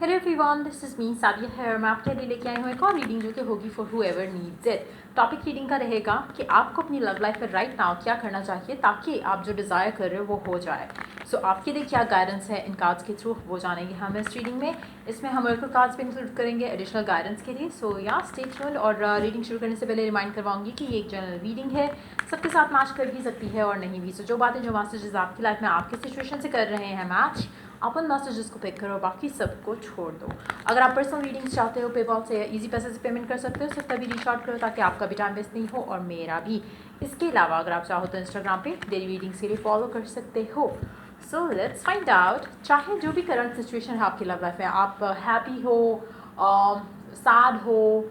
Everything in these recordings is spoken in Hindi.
Hello everyone, this is me Sadia है। मैं आपके लिए लेके आई हूँ एक और रीडिंग जो कि होगी for whoever needs it. Topic reading का रहेगा कि आपको अपनी लव लाइफ में राइट नाउ क्या करना चाहिए ताकि आप जो डिज़ायर कर रहे हो वो हो जाए। सो आपके लिए क्या गाइडेंस है इन कार्ड्स के थ्रू वो जानेंगे हम इस रीडिंग में। इसमें हम oracle कार्ड्स भी इंक्लूड करेंगे एडिशनल गाइडेंस के लिए। सो या स्टे ट्यून्ड। और रीडिंग शुरू करने से पहले रिमाइंड करवाऊंगी कि ये एक जनरल रीडिंग है, सबके साथ मैच कर भी सकती है और नहीं भी। सो जो बातें जो मैसेजेस आपकी लाइफ में आपके सिचुएशन से कर रहे हैं मैच, आप उन मैसेजेस को पिक करो, बाकी सबको छोड़ दो। अगर आप पर्सनल रीडिंग्स चाहते हो पेपॉल से इजी पैसे से पेमेंट कर सकते हो, सिर्फ तभी रीच आउट करो ताकि आपका भी टाइम वेस्ट नहीं हो और मेरा भी। इसके अलावा अगर आप चाहो तो इंस्टाग्राम पे डेली रीडिंग्स के लिए फॉलो कर सकते हो। सो लेट्स फाइंड आउट, चाहे जो भी करंट सिचुएशन है आपकी लव लाइफ में, आप हैप्पी हो, सैड हो,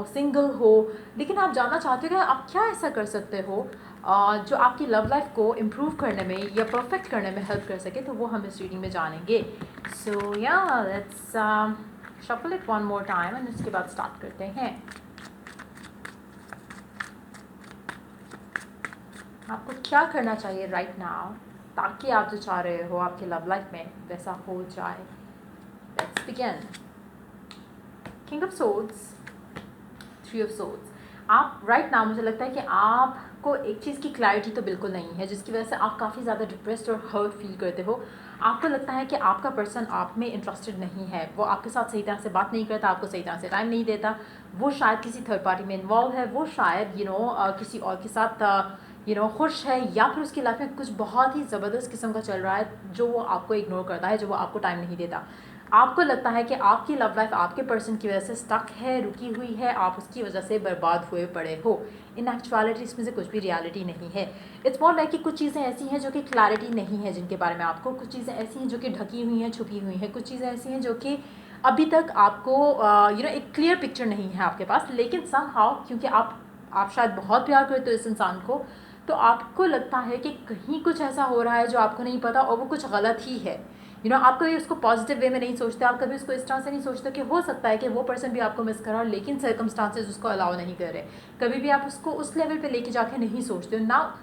सिंगल हो, लेकिन आप जानना चाहते हो कि आप क्या ऐसा कर सकते हो जो आपकी लव लाइफ को इम्प्रूव करने में या परफेक्ट करने में हेल्प कर सके, तो वो हम इस रीडिंग में जानेंगे। सो या let's shuffle it one more time and उसके बाद स्टार्ट करते हैं। आपको क्या करना चाहिए राइट नाउ ताकि आप जो चाह रहे हो आपकी लव लाइफ में वैसा हो जाए। Let's begin. King of swords, three of swords. आप राइट नाउ मुझे लगता है कि आपको एक चीज़ की क्लैरिटी तो बिल्कुल नहीं है, जिसकी वजह से आप काफ़ी ज़्यादा डिप्रेस्ड और हर्ट फील करते हो। आपको लगता है कि आपका पर्सन आप में इंटरेस्टेड नहीं है, वो आपके साथ सही तरह से बात नहीं करता, आपको सही तरह से टाइम नहीं देता, वो शायद किसी थर्ड पार्टी में इन्वॉल्व है, वो शायद किसी और के साथ खुश है, या फिर उसकी लाइफ में कुछ बहुत ही ज़बरदस्त किस्म का चल रहा है जो वो आपको इग्नोर करता है, जो वो आपको टाइम नहीं देता। आपको लगता है कि आपकी लव लाइफ आपके पर्सन की वजह से स्टक है, रुकी हुई है, आप उसकी वजह से बर्बाद हुए पड़े हो। इन एक्चुअलिटी इसमें से कुछ भी रियलिटी नहीं है। इट्स मोर लाइक कि कुछ चीज़ें ऐसी हैं जो कि क्लैरिटी नहीं है जिनके बारे में आपको, कुछ चीज़ें ऐसी हैं जो कि ढकी हुई हैं, छुपी हुई हैं, कुछ चीज़ें ऐसी हैं जो कि अभी तक आपको एक क्लियर पिक्चर नहीं है आपके पास। लेकिन सम हाउ क्योंकि आप शायद बहुत प्यार करते हो इस इंसान को, तो आपको लगता है कि कहीं कुछ ऐसा हो रहा है जो आपको नहीं पता और वो कुछ गलत ही है। आप कभी उसको पॉजिटिव वे में नहीं सोचते, आप कभी उसको इस तरह से नहीं सोचते कि हो सकता है कि वो पर्सन भी आपको मिस कर रहा हो, लेकिन सर्कमस्टांसेस उसको अलाउ नहीं कर रहे। कभी भी आप उसको उस लेवल पे लेके जाके नहीं सोचते हो ना।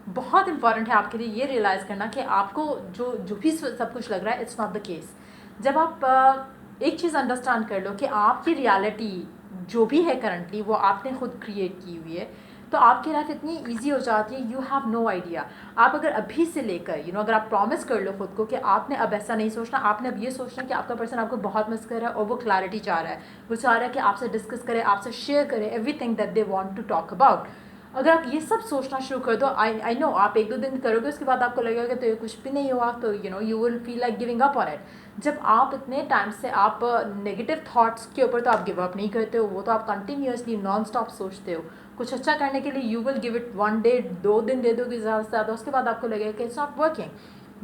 बहुत इंपॉर्टेंट है आपके लिए ये रियलाइज़ करना कि आपको जो जो भी सब कुछ लग रहा है, इट्स नॉट द केस। जब आप एक चीज़ अंडरस्टैंड कर लो कि आपकी रियलिटी जो भी है करंटली वो आपने खुद क्रिएट की हुई है, तो आपकी लाइफ इतनी ईजी हो जाती है, यू हैव नो आइडिया। आप अगर अभी से लेकर अगर आप प्रॉमिस कर लो खुद को कि आपने अब ऐसा नहीं सोचना, आपने अब ये सोचना कि आपका पर्सन आपको बहुत मिस कर रहा है और वो क्लैरिटी चाह रहा है, वो चाह रहा है कि आपसे डिस्कस करे, आपसे शेयर करे everything that they want to talk about. अगर आप ये सब सोचना शुरू कर दो, आई नो आप एक दो दिन करोगे, उसके बाद आपको लगेगा कि तो ये कुछ भी नहीं हुआ, तो you will feel like giving up on it. जब आप इतने टाइम से आप नेगेटिव थॉट्स के ऊपर तो आप गिव अप नहीं करते हो, वो तो आप कंटिन्यूसली नॉन स्टॉप सोचते हो। कुछ अच्छा करने के लिए you will give it one day, 2 दिन दे दोगे ज़्यादा से ज़्यादा, उसके बाद आपको लगेगा कि इट्स नॉट वर्किंग।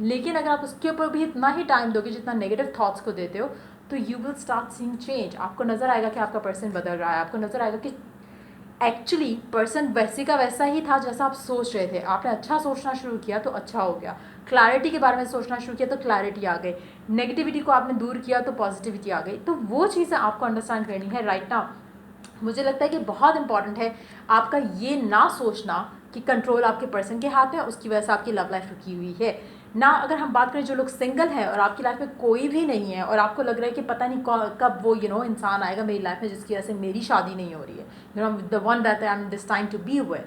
लेकिन अगर आप उसके ऊपर भी इतना ही टाइम दोगे जितना नेगेटिव थॉट्स को देते हो, तो you will start seeing change. आपको नज़र आएगा कि आपका पर्सन बदल रहा है, आपको नज़र आएगा कि एक्चुअली पर्सन वैसे का वैसा ही था जैसा आप सोच रहे थे। आपने अच्छा सोचना शुरू किया तो अच्छा हो गया, क्लैरिटी के बारे में सोचना शुरू किया तो क्लैरिटी आ गई, नेगेटिविटी को आपने दूर किया तो पॉजिटिविटी आ गई। तो वो चीज़ें आपको अंडरस्टैंड करनी है राइट नाउ। मुझे लगता है कि बहुत इंपॉर्टेंट है आपका ये ना सोचना कि कंट्रोल आपके पर्सन के हाथ में, उसकी वजह से आपकी लव लाइफ रुकी हुई है ना। अगर हम बात करें जो लोग सिंगल हैं और आपकी लाइफ में कोई भी नहीं है और आपको लग रहा है कि पता नहीं कब वो इंसान आएगा मेरी लाइफ में जिसकी वजह से मेरी शादी नहीं हो रही है, the one that I am this time to be with,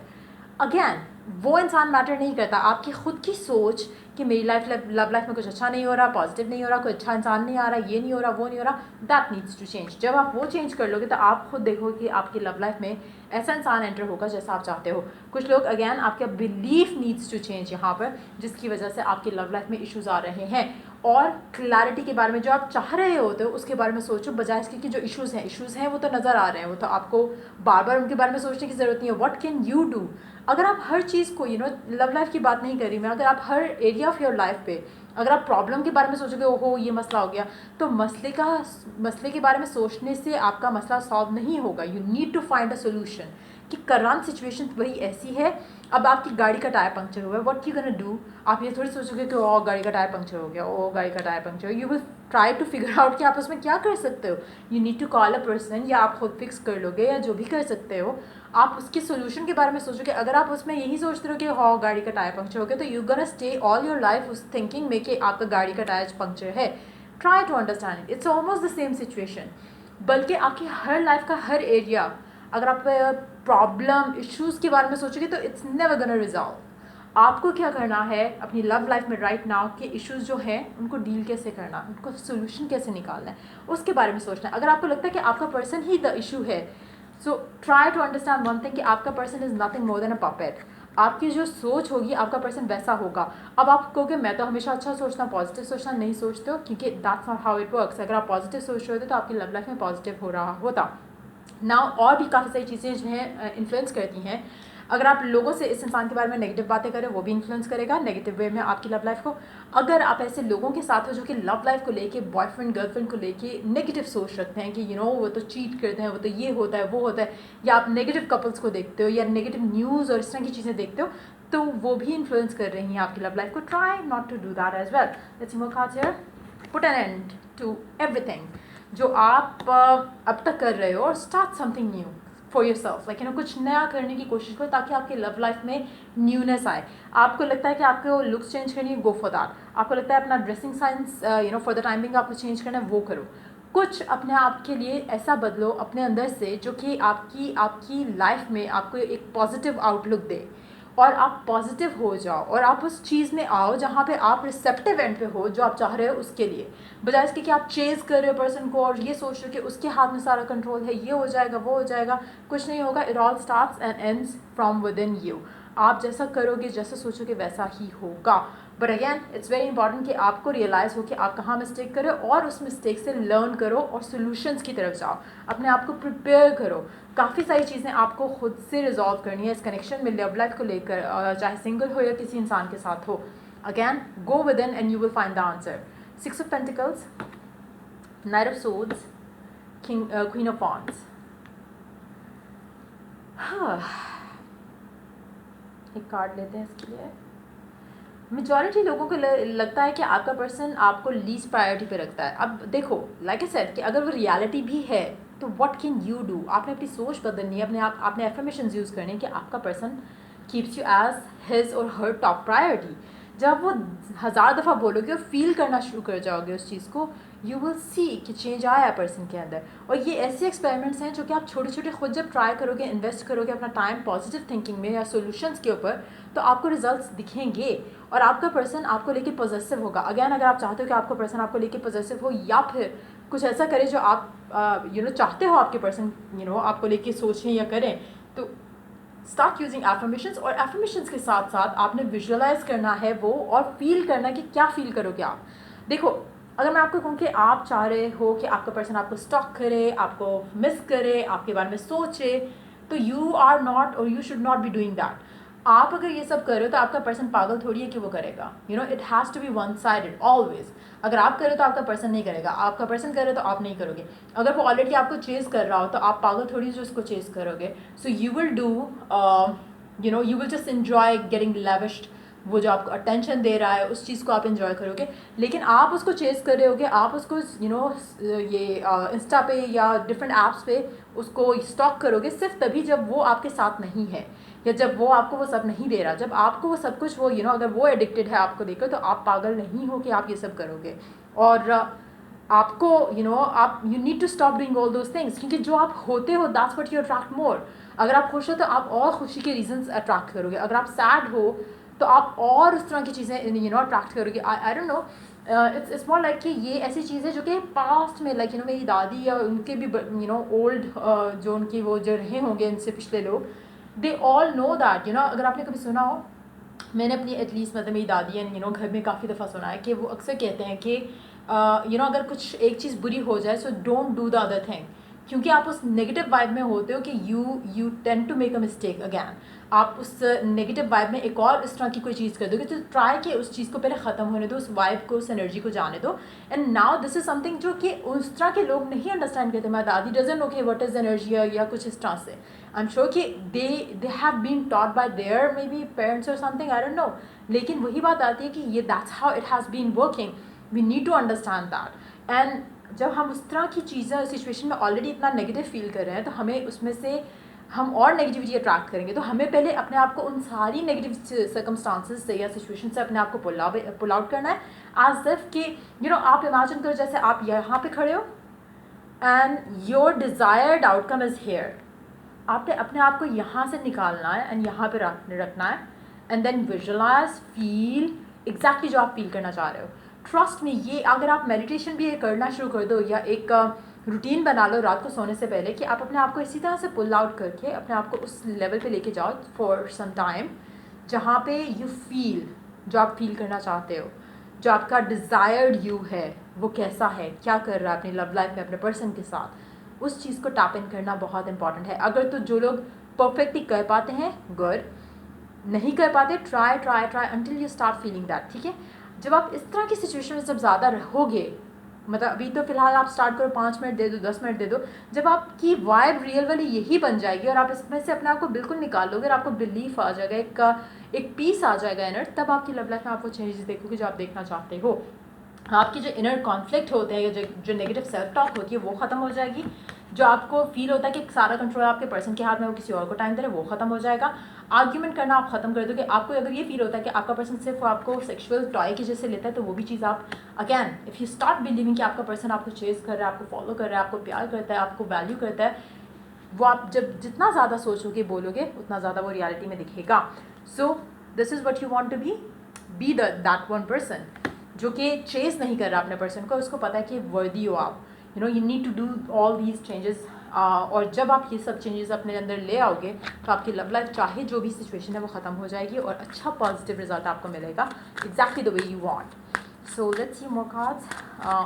again वो इंसान मैटर नहीं करता। आपकी खुद की सोच कि मेरी लव लाइफ में कुछ अच्छा नहीं हो रहा, पॉजिटिव नहीं हो रहा, कोई अच्छा इंसान नहीं आ रहा, ये नहीं हो रहा, वो नहीं हो रहा, दैट नीड्स टू चेंज। जब आप वो चेंज कर लोगे तो आप खुद देखोगे कि आपकी लव लाइफ में ऐसा इंसान एंटर होगा जैसा आप चाहते हो। कुछ लोग अगेन आपका बिलीफ नीड्स टू चेंज यहाँ पर, जिसकी वजह से आपकी लव लाइफ में इश्यूज आ रहे हैं। और क्लैरिटी के बारे में जो आप चाह रहे होते हो उसके बारे में सोचो, बजाय इसके कि जो इश्यूज़ हैं वो तो नज़र आ रहे हैं, वो तो आपको बार बार उनके बारे में सोचने की ज़रूरत नहीं है। What can you do? अगर आप हर चीज़ को लव लाइफ की बात नहीं कर रही मैं, अगर आप हर एरिया ऑफ योर लाइफ पे अगर आप प्रॉब्लम के बारे में सोचोगे, ओहो ये मसला हो गया, तो मसले के बारे में सोचने से आपका मसला सॉल्व नहीं होगा। You need to find a solution कि करंट सिचुएशन वही ऐसी है। अब आपकी गाड़ी का टायर पंक्चर हुआ है, व्हाट यू गोना डू? आप ये थोड़ी सोचोगे कि ओ गाड़ी का टायर पंक्चर हो गया, ओ गाड़ी का tyre puncture, you will try to figure out कि आप उसमें क्या कर सकते हो। You need to call a person, या आप खुद फिक्स कर लोगे या जो भी कर सकते हो, आप उसके सोल्यूशन के बारे में सोचोगे। अगर आप उसमें यही सोचते रहो कि हाँ गाड़ी का टायर पंक्चर हो गया, तो you gonna stay all your life उस थिंकिंग में कि आपका गाड़ी का टायर पंक्चर है। Try to understand it, it's almost the same situation. बल्कि आपकी हर लाइफ का हर एरिया, अगर आप प्रॉब्लम इश्यूज़ के बारे में सोचोगे तो इट्स नेवर गोना रिजॉल्व। आपको क्या करना है अपनी लव लाइफ में राइट नाउ के इश्यूज़ जो हैं उनको डील कैसे करना है, उनको सोल्यूशन कैसे निकालना है, उसके बारे में सोचना है। अगर आपको लगता है कि आपका पर्सन ही द इशू है, so try to understand one thing कि आपका person is nothing more than a puppet. आपकी जो सोच होगी आपका पर्सन वैसा होगा। अब आप कहोगे मैं तो हमेशा अच्छा सोचना, पॉजिटिव सोचना, नहीं सोचते हो, क्योंकि that's not how it works. अगर आप पॉजिटिव सोच रहे होते तो आपकी लव लाइफ में पॉजिटिव हो रहा होता ना। और भी काफ़ी सारी चीज़ें जो हैं इन्फ्लुएंस करती हैं। अगर आप लोगों से इस इंसान के बारे में नेगेटिव बातें करें वो भी इन्फ्लुएंस करेगा नेगेटिव वे में आपकी लव लाइफ को। अगर आप ऐसे लोगों के साथ हो जो कि लव लाइफ को लेके, बॉयफ्रेंड गर्लफ्रेंड को लेके नेगेटिव सोच रखते हैं कि वो तो चीट करते हैं, वो तो ये होता है वो होता है, या आप नेगेटिव कपल्स को देखते हो या नेगेटिव न्यूज़ और इस तरह की चीज़ें देखते हो, तो वो भी इन्फ्लुएंस कर रही हैं आपकी लव लाइफ को। Try not to do that as well. Let's see more cards here. Put an end to everything जो आप अब तक कर रहे हो और start something new for yourself. Like कुछ नया करने की कोशिश करो ताकि आपकी लव लाइफ में न्यूनेस आए। आपको लगता है कि आपको लुक्स चेंज करनी है, गो फॉर दैट। आपको लगता है अपना dressing sense for the timing आपको चेंज करना है, वो करो। कुछ अपने आप के लिए ऐसा बदलो अपने अंदर से जो कि आपकी लाइफ में आपको एक पॉजिटिव आउटलुक दे, और आप पॉजिटिव हो जाओ और आप उस चीज़ में आओ जहाँ पे आप रिसेप्टिव एंड पे हो जो आप चाह रहे हो उसके लिए, बजाय इसके कि आप चेज़ कर रहे हो पर्सन को और ये सोच रहे हो कि उसके हाथ में सारा कंट्रोल है, ये हो जाएगा वो हो जाएगा। कुछ नहीं होगा। It all starts and ends from with in you. आप जैसा करोगे, जैसा सोचोगे वैसा ही होगा। But again it's very important कि आपको रियलाइज़ हो कि आप कहाँ मिस्टेक करो और उस मिस्टेक से लर्न करो और सोल्यूशंस की तरफ जाओ। अपने आप को प्रिपेयर करो। काफ़ी सारी चीज़ें आपको खुद से रिजॉल्व करनी है इस कनेक्शन में, लव लाइफ को लेकर, चाहे सिंगल हो या किसी इंसान के साथ हो। Again go with in and you will find the answer. 6 of pentacles, night of swords, queen of wands. हाँ, एक कार्ड लेते हैं इसके लिए। मेजॉरिटी लोगों को लगता है कि आपका पर्सन आपको लीस्ट प्रायोरिटी पे रखता है। अब देखो, लाइक आई सेड कि अगर वो रियलिटी भी है तो व्हाट कैन यू डू। आपने अपनी सोच बदलनी है, आपने एफर्मेशंस यूज़ करने कि आपका person keeps you as his or her top priority. जब वो 1000 दफ़ा बोलोगे और फील करना शुरू कर जाओगे उस चीज़ को, यू विल सी कि चेंज आया पर्सन के अंदर। और ये ऐसे एक्सपेरिमेंट्स हैं जो कि आप छोटे छोटे खुद जब ट्राई करोगे, इन्वेस्ट करोगे अपना टाइम पॉजिटिव थिंकिंग में या सोल्यूशंस के ऊपर, तो आपको रिजल्ट्स दिखेंगे और आपका पर्सन आपको लेके पॉजिटिव होगा। अगेन अगर आप चाहते हो कि आपका पर्सन आपको लेके पॉजिटिव हो या फिर कुछ ऐसा करे जो आप चाहते हो आपके पर्सन आपको लेके सोचें या करें, तो स्टार्ट यूजिंग एफर्मेशंस। और एफर्मेशंस के साथ साथ आपने विजुअलाइज करना है वो और फील करना है कि क्या फील करोगे आप। देखो, अगर मैं आपको कहूँ कि आप चाह रहे हो कि आपका पर्सन आपको स्टॉक करे, आपको मिस करे, आपके बारे में सोचे, तो यू आर नॉट और you should not be doing that. आप अगर ये सब कर रहे हो तो आपका पर्सन पागल थोड़ी है कि वो करेगा। It has to be one sided always. अगर आप करो तो आपका पर्सन नहीं करेगा, आपका पर्सन करे तो आप नहीं करोगे। अगर वो ऑलरेडी आपको चेज़ कर रहा हो तो आप पागल थोड़ी जो उसको चेज़ करोगे। So you will do you will just enjoy getting lavished. वो जो आपको अटेंशन दे रहा है उस चीज़ को आप इन्जॉय करोगे, लेकिन आप उसको चेज़ कर रहे होगे, आप उसको ये इंस्टा पे या डिफरेंट ऐप्स पे उसको स्टॉक करोगे सिर्फ तभी जब वो आपके साथ नहीं है या जब वो आपको वो सब नहीं दे रहा। जब आपको वो सब कुछ वो अगर वो एडिक्टेड है आपको देखकर, तो आप पागल नहीं हो कि आप ये सब करोगे। और आपको आप you need to stop doing all those things, क्योंकि जो आप होते हो that's what you attract more. अगर आप खुश हो तो आप और खुशी के रीजंस अट्रैक्ट करोगे। अगर आप सैड हो तो आप और उस तरह की चीज़ें अट्रैक्ट करोगे। आई don't no, it's more like कि ये ऐसी चीज़ है जो कि पास्ट में लाइक मेरी दादी या उनके भी ओल्ड जो उनकी वो जो रहे होंगे इनसे पिछले लोग, दे ऑल नो दैट। अगर आपने कभी सुना हो, मैंने अपनी एटलीस्ट मतलब मेरी दादी एंड घर में काफ़ी दफ़ा सुना है कि वो अक्सर कहते हैं कि अगर कुछ एक चीज़ बुरी हो जाए so don't do the other thing, क्योंकि आप उस नेगेटिव वाइब में होते हो कि you tend to make a mistake again. आप उस नेगेटिव वाइब में एक और इस तरह की कोई चीज़ कर दोगे, तो ट्राई कि उस चीज़ को पहले ख़त्म होने दो, उस वाइब को, उस एनर्जी को जाने दो। And now this is something जो कि उस तरह के लोग नहीं अंडरस्टैंड करते। माई दादी डजंट नो कि व्हाट इज़ एनर्जी या कुछ इस तरह से। आई एम श्योर कि they have been taught by their maybe parents और समथिंग, आई डोंट नो। लेकिन वही बात आती है कि ये that's how it has been working. We need to understand that. And जब हम उस तरह की चीज़ें सिचुएशन में ऑलरेडी इतना नेगेटिव फील कर रहे हैं तो हमें उसमें से हम और नेगेटिविटी अट्रैक्ट करेंगे। तो हमें पहले अपने आप को उन सारी नेगेटिव सर्कमस्टांसेस से या सिचुएशन से अपने आप को पुल आउट करना है। एज इफ कि आप इमेजिन करो जैसे आप यहाँ पे खड़े हो and your desired outcome is here. आपने अपने आप को यहाँ से निकालना है एंड यहाँ पे रखना है and then visualise feel exactly जो आप फील करना चाह रहे हो। ट्रस्ट में ये अगर आप मेडिटेशन भी करना शुरू कर दो या एक रूटीन बना लो रात को सोने से पहले कि आप अपने आप को इसी तरह से पुल आउट करके अपने आप को उस लेवल पे लेके जाओ फॉर सम टाइम जहाँ पे यू फील जो आप फील करना चाहते हो, जो आपका डिज़ायर्ड यू है वो कैसा है, क्या कर रहा है अपनी लव लाइफ में अपने पर्सन के साथ, उस चीज़ को टैप इन करना बहुत इंपॉर्टेंट है। अगर तो जो लोग परफेक्टली कर पाते हैं गुड, नहीं कर पाते try try try until you start feeling that. ठीक है, जब आप इस तरह की सिचुएशन में जब ज़्यादा रहोगे, मतलब अभी तो फिलहाल आप स्टार्ट करो 5 मिनट दे दो 10 मिनट दे दो, जब आपकी वाइब रियल वाली यही बन जाएगी और आप इसमें से अपने आप को बिल्कुल निकाल लोगे और आपको बिलीफ आ जाएगा, एक पीस आ जाएगा इनर, तब आपकी लव लाइफ में आप वो चेंजेस देखोगे जो आप देखना चाहते हो। आपकी जो इनर कॉन्फ्लिक्ट होते हैं या जो नेगेटिव सेल्फ टॉक होती है वो ख़त्म हो जाएगी। जो आपको फील होता है कि सारा कंट्रोल आपके पर्सन के हाथ में, वो किसी और को टाइम दे रहे, वो ख़त्म हो जाएगा। आर्ग्यूमेंट करना आप ख़त्म कर दोगे। आपको अगर ये फील होता है कि आपका पर्सन सिर्फ आपको सेक्सुअल टॉय की जैसे लेता है, तो वो भी चीज़ आप again if you start believing कि आपका पर्सन आपको चेज कर रहा है, आपको फॉलो कर रहा है, आपको प्यार करता है, आपको वैल्यू करता है, वो आप जब जितना ज़्यादा सोचोगे बोलोगे उतना ज़्यादा वो रियलिटी में दिखेगा। So this is what you want to be that one person जो कि चेस नहीं कर रहा अपने पर्सन को, उसको पता है कि वर्दी हो आप, you need to do all these changes. और जब आप ये सब चेंजेस अपने अंदर ले आओगे तो आपकी लव लाइफ चाहे जो भी सिचुएशन है वो ख़त्म हो जाएगी और अच्छा पॉजिटिव रिजल्ट आपको मिलेगा exactly the way you want. So let's see more cards.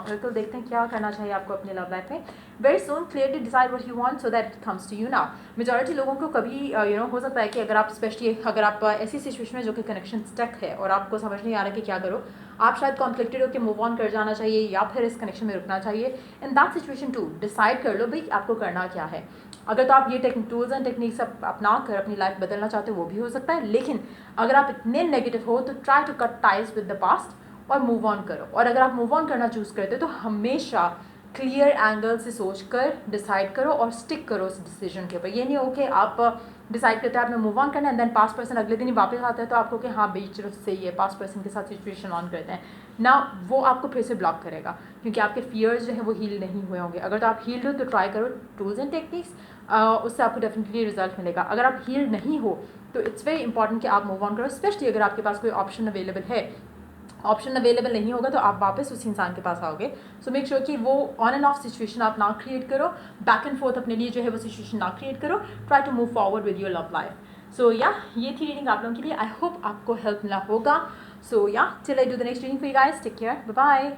बिल्कुल देखते हैं क्या करना चाहिए आपको अपनी लव लाइफ में। Very soon clearly decide what you want so that it comes to you now. Majority लोगों को कभी हो सकता है कि अगर आप स्पेशली अगर आप ऐसी सिचुएशन में जो कि कनेक्शन स्टक है और आपको समझ नहीं आ रहा कि क्या करो, आप शायद कॉन्फ्लिक्टेड हो कि मूव ऑन कर जाना चाहिए या फिर इस कनेक्शन में रुकना चाहिए। In that situation to decide कर लो भाई आपको करना क्या है। अगर तो आप ये टूल्स एंड टेक्निक्स अपना कर अपनी लाइफ बदलना चाहते हो वो भी हो सकता है, लेकिन अगर आप इतने नेगेटिव हो तो try to cut ties with the past और मूव ऑन करो। और अगर आप मूव ऑन करना चूज़ करते हो तो हमेशा क्लियर एंगल से सोच कर डिसाइड करो और स्टिक करो उस डिसीजन के ऊपर। ये नहीं हो कि आप डिसाइड करते हैं आपने मूव ऑन करना है, देन पास्ट पर्सन अगले दिन ही वापस आता है तो आपको कि हाँ बीच से ये पास्ट पर्सन के साथ सिचुएशन ऑन करते हैं ना, वो आपको फिर से ब्लॉक करेगा क्योंकि आपके फियर्स जो है वो हील नहीं हुए होंगे। अगर तो आप हील्ड हो तो ट्राई करो टूल्स एंड टेक्निक्स, उससे आपको डेफिनेटली रिजल्ट मिलेगा। अगर आप हील्ड नहीं हो तो इट्स वेरी इंपॉर्टेंट कि आप मूव ऑन करो, स्पेशली अगर आपके पास कोई ऑप्शन अवेलेबल है। ऑप्शन अवेलेबल नहीं होगा तो आप वापस उस इंसान के पास आओगे। सो मेक श्योर कि वो ऑन एंड ऑफ सिचुएशन आप ना क्रिएट करो, बैक एंड फोर्थ अपने लिए जो है वो सिचुएशन ना क्रिएट करो। Try to move forward with your love life. So या ये थी रीडिंग आप लोगों के लिए। आई होप आपको हेल्प मिला होगा। सो या till I do the next reading for you guys, take care, bye bye.